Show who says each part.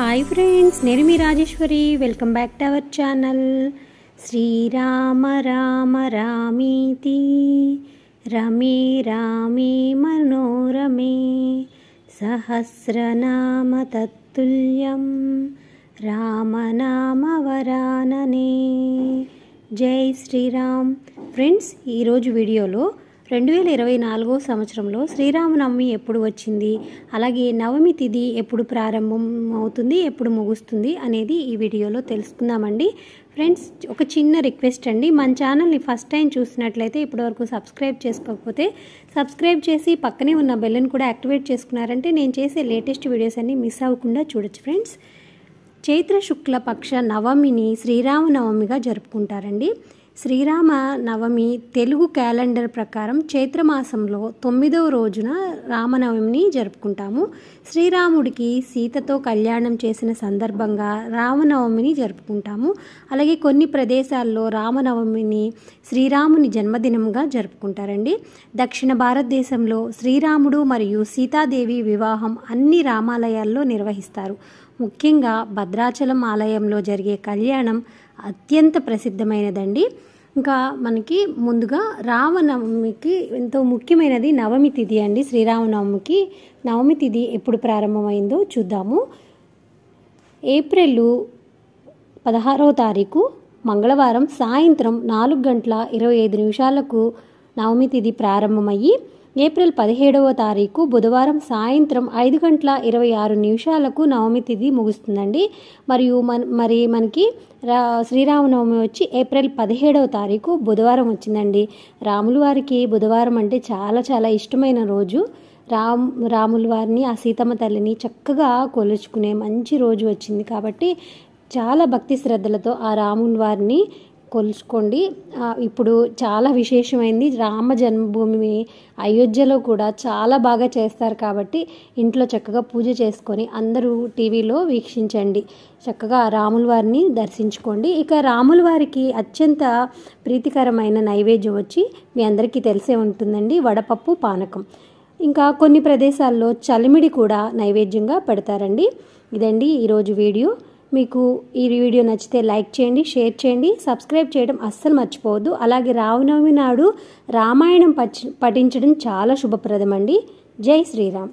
Speaker 1: Hi friends, నేను మీ Rajeshwari. Welcome back to our channel. Srirama Rama రామీతి రమే రామే మనోరమే సహస్రనామ తత్తుల్యం రామనామ వరాననే. జై శ్రీరామ్. ఫ్రెండ్స్, ఈరోజు వీడియోలో 2024 సంవత్సరంలో శ్రీరామనవమి ఎప్పుడు వచ్చింది, అలాగే నవమి తిథి ఎప్పుడు ప్రారంభం అవుతుంది, ఎప్పుడు ముగుస్తుంది అనేది ఈ వీడియోలో తెలుసుకుందామండి. ఫ్రెండ్స్, ఒక చిన్న రిక్వెస్ట్ అండి, మన ఛానల్ని ఫస్ట్ టైం చూసినట్లయితే ఇప్పటివరకు సబ్స్క్రైబ్ చేసుకోకపోతే సబ్స్క్రైబ్ చేసి పక్కనే ఉన్న బెల్ని కూడా యాక్టివేట్ చేసుకున్నారంటే నేను చేసే లేటెస్ట్ వీడియోస్ అన్నీ మిస్ అవ్వకుండా చూడొచ్చు. ఫ్రెండ్స్, చైత్ర శుక్ల పక్ష నవమిని శ్రీరామనవమిగా జరుపుకుంటారండి. శ్రీరామ నవమి తెలుగు క్యాలెండర్ ప్రకారం చైత్రమాసంలో 9వ రోజున రామనవమిని జరుపుకుంటాము. శ్రీరాముడికి సీతతో కళ్యాణం చేసిన సందర్భంగా రామనవమిని జరుపుకుంటాము. అలాగే కొన్ని ప్రదేశాల్లో రామనవమిని శ్రీరాముని జన్మదినంగా జరుపుకుంటారండి. దక్షిణ భారతదేశంలో శ్రీరాముడు మరియు సీతాదేవి వివాహం అన్ని రామాలయాల్లో నిర్వహిస్తారు. ముఖ్యంగా భద్రాచలం ఆలయంలో జరిగే కళ్యాణం అత్యంత ప్రసిద్ధమైనదండి. ఇంకా మనకి ముందుగా రామనవమికి ఎంతో ముఖ్యమైనది నవమి తిథి అండి. శ్రీరామనవమికి నవమి తిథి ఎప్పుడు ప్రారంభమైందో చూద్దాము. ఏప్రిల్ 16వ తారీఖు మంగళవారం సాయంత్రం 4:25 నవమి తిథి ప్రారంభమయ్యి ఏప్రిల్ 17వ తారీఖు బుధవారం సాయంత్రం 5:26 నవమి తిథి ముగుస్తుందండి. మరియు మనకి శ్రీరామనవమి వచ్చి ఏప్రిల్ 17వ తారీఖు బుధవారం వచ్చిందండి. రాముల వారికి బుధవారం అంటే చాలా చాలా ఇష్టమైన రోజు. రాముల వారిని, ఆ సీతమ్మ తల్లిని చక్కగా కొలుచుకునే మంచి రోజు వచ్చింది కాబట్టి చాలా భక్తి శ్రద్ధలతో ఆ రాముల వారిని కొలుచుకోండి. ఇప్పుడు చాలా విశేషమైంది, రామ జన్మభూమి అయోధ్యలో కూడా చాలా బాగా చేస్తారు కాబట్టి ఇంట్లో చక్కగా పూజ చేసుకొని అందరూ టీవీలో వీక్షించండి. చక్కగా రాముల వారిని దర్శించుకోండి. ఇక రాముల వారికి అత్యంత ప్రీతికరమైన నైవేద్యం వచ్చి మీ అందరికీ తెలిసే ఉంటుందండి, వడపప్పు పానకం. ఇంకా కొన్ని ప్రదేశాల్లో చలిమిడి కూడా నైవేద్యంగా పెడతారండి. ఇదండి ఈరోజు వీడియో. మీకు ఈ వీడియో నచ్చితే లైక్ చేయండి, షేర్ చేయండి, సబ్స్క్రైబ్ చేయడం అస్సలు మర్చిపోవద్దు. అలాగే రామనవమి నాడు రామాయణం పఠించడం చాలా శుభప్రదం అండి. జై శ్రీరామ్.